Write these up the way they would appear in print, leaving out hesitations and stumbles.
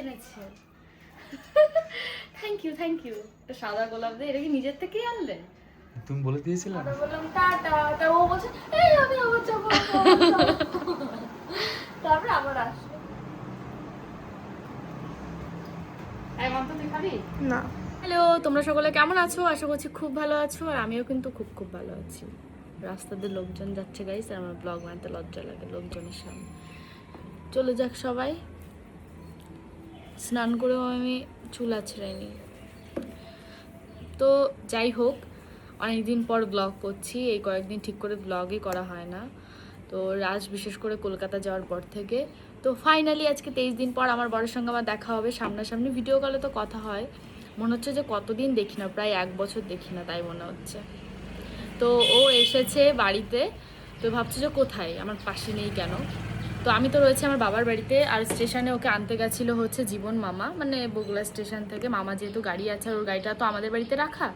এনেছে? Thank you thank you. এটা সাদা গোলাপ দিয়ে, এটা কি নিজের থেকেই আনলে? তুমি বলে দিয়েছিলে? আমরা বললাম টাটা, তা ও বলছে এই আমি আবার যাবো। তারপরে আবার আসলো। এই মাম তো তুই খাবি না। হ্যালো, তোমরা সকলে কেমন আছো? আশা করছি খুব ভালো আছো, আর আমিও কিন্তু খুব খুব ভালো আছি। রাস্তাতে লোকজন যাচ্ছে গাইস, আর আমার ব্লগ বানাতে লজ্জা লাগে লোকজনের সামনে। চলে যাক সবাই। স্নান করেও আমি চুল আছড়াইনি। তো যাই হোক, অনেকদিন পর ব্লগ করছি। এই কয়েকদিন ঠিক করে ব্লগই করা হয় না। তো রাজ বিশেষ করে কলকাতা যাওয়ার পর থেকে, তো ফাইনালি আজকে 23 দিন পর আমার বরের সঙ্গে আমার দেখা হবে সামনাসামনি। ভিডিও কলে তো কথা হয়, মনে হচ্ছে যে কতদিন দেখি না, প্রায় 1 বছর দেখি না তাই মনে হচ্ছে। তো ও এসেছে বাড়িতে, তো ভাবছে যে কোথায়, আমার পাশে নেই কেন। তো আমি তো রয়েছে আমার বাবার বাড়িতে, আর স্টেশনে ওকে আনতে গেছিলো হচ্ছে জীবন মামা, মানে বগুড়া স্টেশন থেকে। মামা যেহেতু গাড়ি আছে, আর ওর গাড়িটা তো আমাদের বাড়িতে রাখা,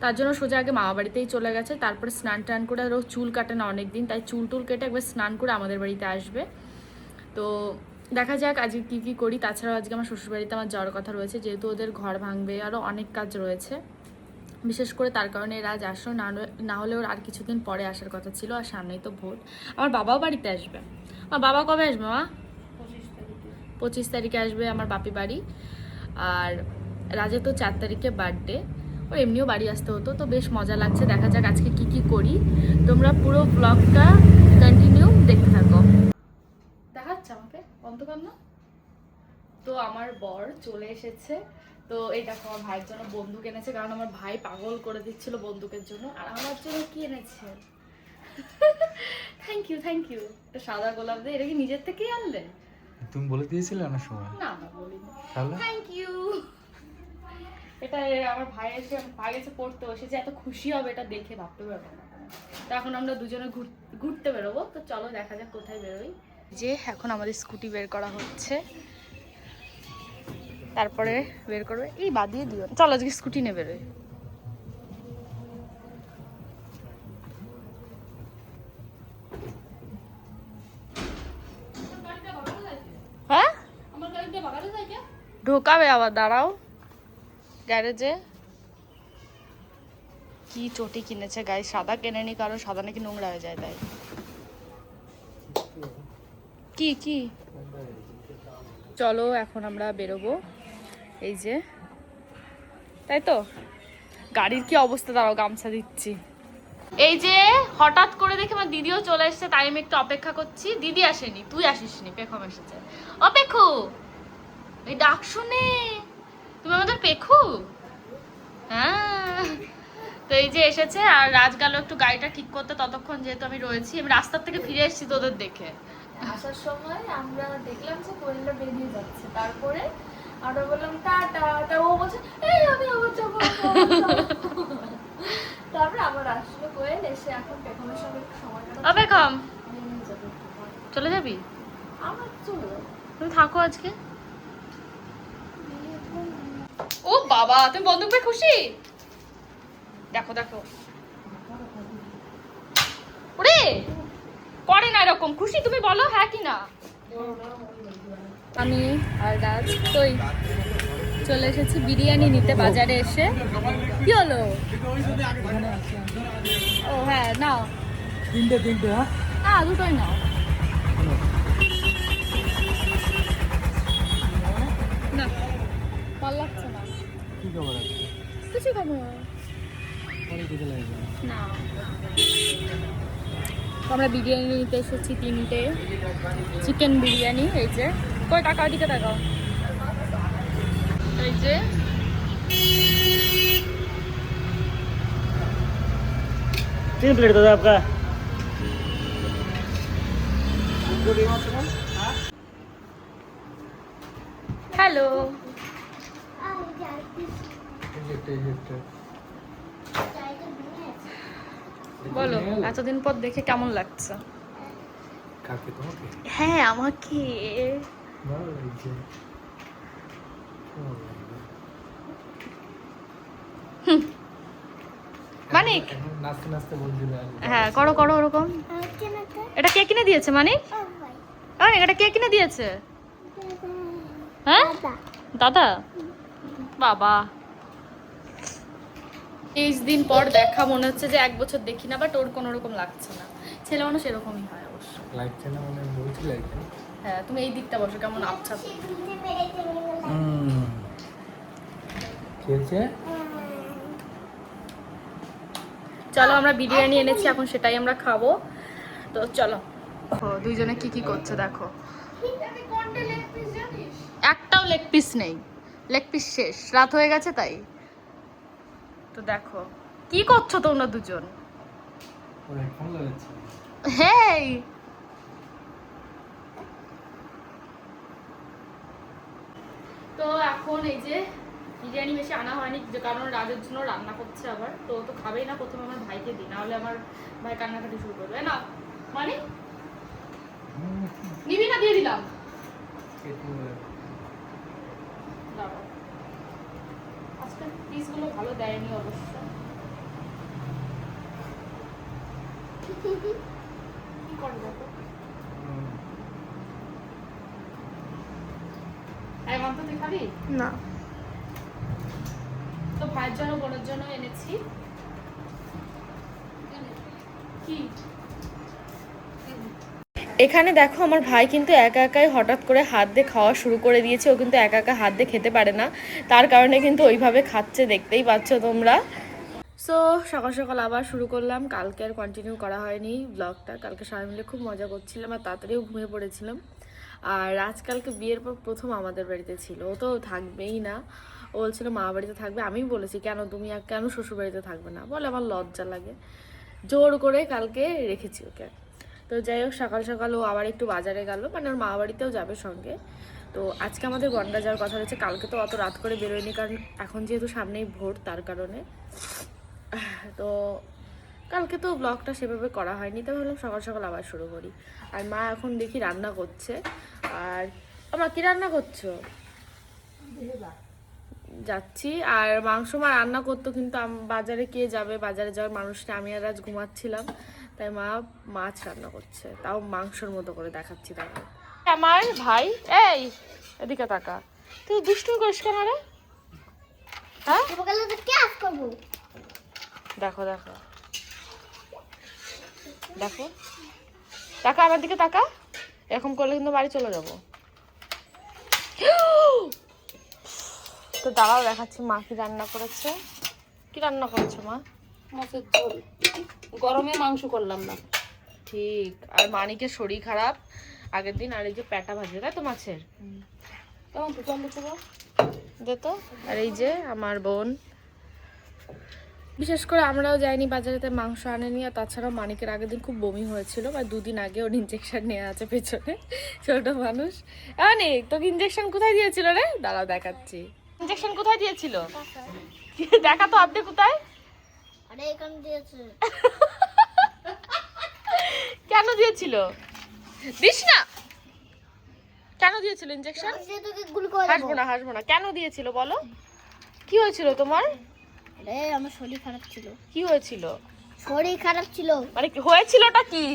তার জন্য সোজা আগে মামা বাড়িতেই চলে গেছে। তারপরে স্নান টান করে, আর ও চুল কাটে না অনেক দিন, তাই চুল টুল কেটে একবার স্নান করে আমাদের বাড়িতে আসবে। তো দেখা যাক আজকে কী কী করি। তাছাড়াও আজকে আমার শ্বশুরবাড়িতে আমার যাওয়ার কথা রয়েছে, যেহেতু ওদের ঘর ভাঙবে, আরও অনেক কাজ রয়েছে। বিশেষ করে তার কারণে রাজ আসলো, না হলে ওর আর কিছুদিন পরে আসার কথা ছিল। আর সামনেই তো ভোট। আমার বাবাও বাড়িতে আসবে। আমার বাবা কবে আসবে মা? 25 তারিখে আসবে আমার বাপি বাড়ি। আর রাজে তো 4 তারিখে বার্থডে, ওর এমনিও বাড়ি আসতে হতো। তো বেশ মজা লাগছে। দেখা যাক আজকে কি কি করি। তোমরা পুরো ব্লগটা কন্টিনিউ দেখতে থাকো। দেখাচ্ছে আমাকে বন্ধ কর না। তো আমার বর চলে এসেছে। তো এই দেখো, আমার ভাইয়ের জন্য বন্দুক এনেছে, কারণ আমার ভাই পাগল করে দিচ্ছিল বন্দুকের জন্য। আর আমার জন্য কি এনেছে? Thank you thank you. এটা সাদা গোলাপ দিয়ে, এটা কি নিজের থেকেই আনলে? তুমি বলে দিয়েছিলে অনেক সময়। না না বলিনি। তাহলে থ্যাংক ইউ। এটা আমার ভাই এসে পড়তে বসেছে, এত খুশি হবে এটা দেখে ভাবতে পারবো না। তো এখন আমরা দুজনে ঘুরতে বেরোবো। তো চলো দেখা যাক কোথায় বেরোই। যে এখন আমাদের স্কুটি বের করা হচ্ছে, তারপরে বের করবে। এই বাদিয়ে দিও, চলো আজকে স্কুটি নিয়ে বেরোই। হ্যাঁ ঢোকাবে আবার, দাঁড়াও। গ্যারেজে কি চটি কিনেছে গায়ে, সাদা কেনেনি, কারণ সাদা নাকি নোংরা হয়ে যায় তাই। কি কি চলো এখন আমরা বেরোবো। এই যে, তাই তো গাড়ির কি অবস্থা, দাঁড়াও গামছা দিচ্ছি। এই যে হঠাৎ করে দেখে আমার দিদিও চলে এসেছে, তাই আমি একটু অপেক্ষা করছি। দিদি আসেনি, তুই আসিসনি, পেখম এসেছে। ও পেখু, এই ডাক শুনে তুমি আমাদের পেখু? হ্যাঁ। তো এই যে এসেছে, আর রাজ গেল একটু গাড়িটা ঠিক করতে, ততক্ষণ যেহেতু আমি রয়েছি। আমি রাস্তার থেকে ফিরে এসেছি তোদের দেখে। আসার সময় আমরা দেখলাম যে কোয়েলটা বেরিয়ে যাচ্ছে, তারপরে আমরা বললাম টাটা, তা ও বলছে এই আমি আবার যাবো। তারপরে আবার আসলো কোয়েল, এসে এখন পেখমের সঙ্গে একটু সময় কাটাচ্ছে। পেখম চলে যাবি? আমার চলে যাবো, তুমি থাকো আজকে। ও বাবা, তুমি বন্দুক পেয়ে খুশি? দেখো দেখো, ওরে করে না এরকম। খুশি তুমি বলো হ্যাঁ কি না? আমি আর রাজ তোই চলে এসেছি বিরিয়ানি নিতে বাজারে এসে। কি হলো? ও হ্যাঁ নাও, তিনটে হ্যাঁ, হ্যাঁ দুটোই নাও। না ভালো লাগছে না। কি খবর আছে? কিছু খবর পরে খেতে লাগবে না। আমরা বিরিয়ানি নিতে এসেছি 3টে চিকেন বিরিয়ানি। এই যে কই টাকা দিকে টাকাও, এই যে तीन प्लेट दादा आपका। হ্যালো বলো, এতদিন পর দেখে কেমন লাগছে? কাকে? তোমাকে? হ্যাঁ আমাকে। ভালো লাগছে। মানিক নাচতে নাচতে বলছিল। হ্যাঁ করো করো ওরকম। এটা কে কিনে দিয়েছে মানিক? মানিক এটা কে কিনে দিয়েছে? হ্যাঁ দাদা বাবা 23 দিন পর দেখা, মনে হচ্ছে যে 1 বছর দেখি না, বাট ওর কোনো রকম লাগছে না। ছেলে মানুষ এরকমই হয় অবশ্য। লাগছে না মানে বলছি লাগছে না। হ্যাঁ তুমি এই দিকটা বসো, কেমন আচ্ছা খেয়েছে। চলো আমরা বিরিয়ানি এনেছি এখন, সেটাই আমরা খাবো। তো চলো দুইজনে কি কি করছে দেখো। একটাও লেগ পিস নেই, লেগ পিস শেষ, রাত হয়ে গেছে তাই। তো দেখো কি করছো তোমরা দুজন। ওরে কেমন লাগছে? হেই তো এখন এই যে বিরিয়ানি বেশি আনা হয়নি, যে কারণ রাজের জন্য রান্না করছে আবার, তো তো খাবেই না। প্রথমে আমার ভাইকে দিই, নাহলে আমার ভাই কান্নাকাটি শুরু করবে। না মানে নিবি না, দিয়ে দিলাম। দাঁড়াও, আজকে পিসগুলো ভালো দেয়নি অবশ্য। কি করে দেখো, মাত্র তুই খাবি না তো ভাইয়ের জন্য বোনের জন্য এনেছি। কি এখানে দেখো আমার ভাই কিন্তু একা একাই হঠাৎ করে হাত দিয়ে খাওয়া শুরু করে দিয়েছে। ও কিন্তু একা একা হাত দিয়ে খেতে পারে না, তার কারণে কিন্তু ওইভাবে খাচ্ছে, দেখতেই পাচ্ছ তোমরা। সো সকাল সকাল আবার শুরু করলাম। কালকে আর কন্টিনিউ করা হয়নি ব্লগটা। কালকে সবাই মিলে খুব মজা করছিলাম আর তাড়াতাড়িও ঘুমিয়ে পড়েছিলাম। আর আজকালকে বিয়ের পর প্রথম আমাদের বাড়িতে ছিল, ও তো থাকবেই না, ও বলছিল মা বাড়িতে থাকবে। আমি বলেছি কেন তুমি কেন শ্বশুর বাড়িতে থাকবে না, বলে আমার লজ্জা লাগে। জোর করে কালকে রেখেছি ওকে। তো যাই হোক সকাল সকাল ও আবার একটু বাজারে গেল, মানে ওর মা বাড়িতেও যাবে সঙ্গে। তো আজকে আমাদের বনগা যাওয়ার কথা রয়েছে। কালকে তো অত রাত করে বেরোয়নি, কারণ এখন যেহেতু সামনেই ভোর, তার কারণে। তো কালকে তো ব্লগটা সেভাবে করা হয়নি, তো ভাবলাম সকাল সকাল আবার শুরু করি। আর মা এখন দেখি রান্না করছে। আর মা কি রান্না করছো? যাচ্ছি। আর মাংস মা রান্না করতো, কিন্তু বাজারে কে যাবে, বাজারে যাওয়ার মানুষটা আমি আর আজ ঘুমাচ্ছিলাম, তাই মা মাছ রান্না করছে, তাও মাংসর মতো করে দেখাচ্ছি তাকে। আমার ভাই এই এদিকে তাকা, তুই দুষ্টুমি করিস কেন রে? হ্যাঁ দেখো দেখো দেখো তাকা, আমার দিকে তাকা। এরকম করলে কিন্তু বাড়ি চলে যাবো। তো দাঁড়াও দেখাচ্ছি মা কি রান্না করেছে। কি রান্না করেছে মা? মাছের ঝোল, গরমে মাংস করলাম না। ঠিক। আর মানিকের শরীর খারাপ আগের দিন, আর এই যে প্যাটা ভাজবে তাই তো মাছের। কেমন তো চল দেবো দে তো। আর এই যে আমার বোন, বিশেষ করে আমরাও যাইনি বাজারেতে, মাংস আনেনি। আর তাছাড়াও মানিকের আগের দিন খুব বমি হয়েছিল, বা 2 দিন আগে ওর ইঞ্জেকশন নেওয়া আছে পেছনে, ছোট মানুষ। অনেক তোকে ইঞ্জেকশন কোথায় দিয়েছিল রে? দাঁড়াও দেখাচ্ছি। ইঞ্জেকশন কোথায় দিয়েছিল দেখা তো, আপনি কোথায়? আরে এখানে দিয়েছে। কেন দিয়েছিল? দিস না। কেন দিয়েছিল ইনজেকশন? হাসবো না হাসবো না। কেন দিয়েছিল বলো, কি হয়েছিল তোমার? আরে আমার শরীর খারাপ ছিল। কি হয়েছিল? শরীর খারাপ ছিল মানে হয়েছিলটা কি?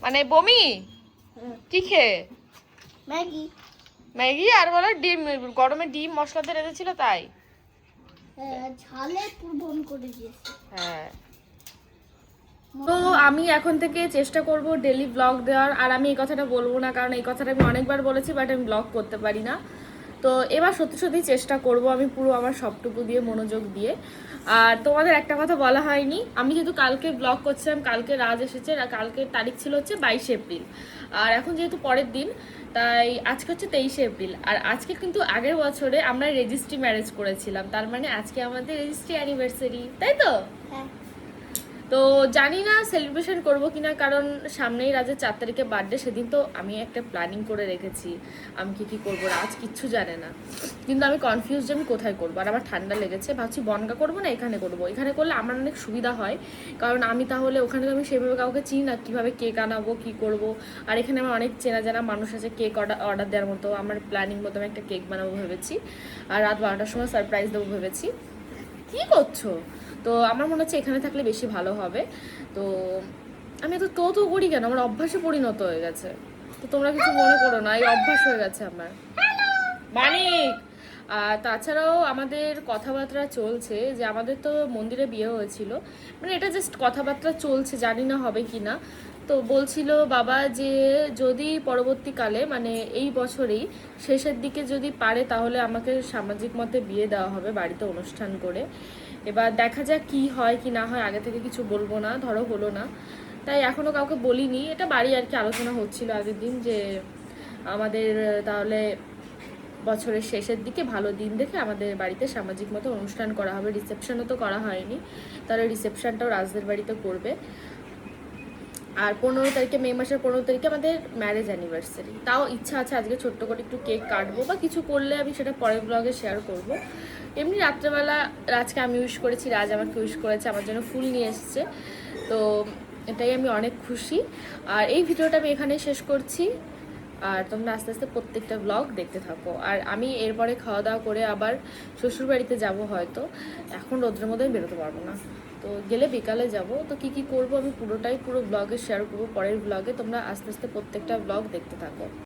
মানে বমি? কি খেয়ে? ম্যাগি। ম্যাগি আর বলো ডিম, গরমে ডিম মশলা দিয়ে রেখেছিল তাই। ঝালে পুরো বমি করে দিয়েছে। হ্যাঁ। তো আমি এখন থেকে চেষ্টা করব ডেলি ব্লগ দেওয়ার। আর আমি এই কথাটা বলবো না, কারণ এই কথাটা আমি অনেকবার বলেছি, বাট আমি ব্লগ করতে পারি না। তো এবার সত্যি সত্যি চেষ্টা করব আমি পুরো আমার সবটুকু দিয়ে, মনোযোগ দিয়ে। আর তোমাদের একটা কথা বলা হয়নি, আমি যেহেতু কালকে ব্লগ করছিলাম, কালকে রাজ এসেছে, আর কালকের তারিখ ছিল হচ্ছে 22 এপ্রিল। আর এখন যেহেতু পরের দিন, তাই আজকে হচ্ছে 23 এপ্রিল। আর আজকে কিন্তু আগের বছরে আমরা রেজিস্ট্রি ম্যারেজ করেছিলাম, তার মানে আজকে আমাদের রেজিস্ট্রি অ্যানিভার্সারি, তাই তো? হ্যাঁ। তো জানি না সেলিব্রেশন করবো কিনা, কারণ সামনেই রাজের 4 তারিখে বার্থডে। সেদিন তো আমি একটা প্ল্যানিং করে রেখেছি আমি কি করবো, রাজ কিচ্ছু জানে না, কিন্তু আমি কনফিউজ যে আমি কোথায় করবো। আর আমার ঠান্ডা লেগেছে, ভাবছি বনগা করবো না এখানে করবো। এখানে করলে আমার অনেক সুবিধা হয়, কারণ আমি তাহলে ওখানে আমি সেভাবে কাউকে চিনি না, কীভাবে কেক আনাবো কী করবো। আর এখানে আমার অনেক চেনা জানা মানুষ আছে কেক অর্ডার দেওয়ার মতো। আমার প্ল্যানিং মতো আমি একটা কেক বানাবো ভেবেছি, আর রাত 12টার সময় সারপ্রাইজ দেবো ভেবেছি। কী করছো? তো আমার মনে হচ্ছে এখানে থাকলে বেশি ভালো হবে। তো আমি এত তো করি কেন, আমার অভ্যাসে পরিণত হয়ে গেছে। তো তোমরা কিছু মনে করো না, এই অভ্যাস হয়ে গেছে আমার। মানিক। আর তাছাড়াও আমাদের কথাবার্তা চলছে যে আমাদের তো মন্দিরে বিয়ে হয়েছিল, মানে এটা জাস্ট কথাবার্তা চলছে, জানি না হবে কি না। তো বলছিল বাবা যে যদি পরবর্তীকালে মানে এই বছরেই শেষের দিকে যদি পারে তাহলে আমাকে সামাজিক মতে বিয়ে দেওয়া হবে বাড়িতে অনুষ্ঠান করে। এবার দেখা যাক কি হয় কি না হয়, আগে থেকে কিছু বলবো না, ধরো হলো না তাই এখনও কাউকে বলিনি। এটা বাড়ি আর কি আলোচনা হচ্ছিল আগের দিন যে আমাদের তাহলে বছরের শেষের দিকে ভালো দিন দেখে আমাদের বাড়িতে সামাজিক মতো অনুষ্ঠান করা হবে। রিসেপশনও তো করা হয়নি, তাহলে রিসেপশনটাও রাজদের বাড়িতে করবে। আর 15 তারিখে, মে মাসের 15 তারিখে আমাদের ম্যারেজ অ্যানিভার্সারি। তাও ইচ্ছা আছে আজকে ছোট্ট করে একটু কেক কাটবো বা কিছু করলে আমি সেটা পরের ব্লগে শেয়ার করব। এমনি রাত্রেবেলা রাজকে আমি উইশ করেছি, রাজ আমাকে উইশ করেছে, আমার জন্য ফুল নিয়ে এসছে, তো এটাই আমি অনেক খুশি। আর এই ভিডিওটা আমি এখানে শেষ করছি, আর তোমরা আস্তে আস্তে প্রত্যেকটা ব্লগ দেখতে থাকো। আর আমি এরপরে খাওয়া দাওয়া করে আবার শ্বশুরবাড়িতে যাব হয়তো, এখন রোদ্রের মধ্যে আমি বেরোতে পারবো না, তো গেলে বিকালে যাব। তো কী কী করবো আমি পুরো ব্লগে শেয়ার করবো পরের ব্লগে, তোমরা আস্তে আস্তে প্রত্যেকটা ব্লগ দেখতে থাকো।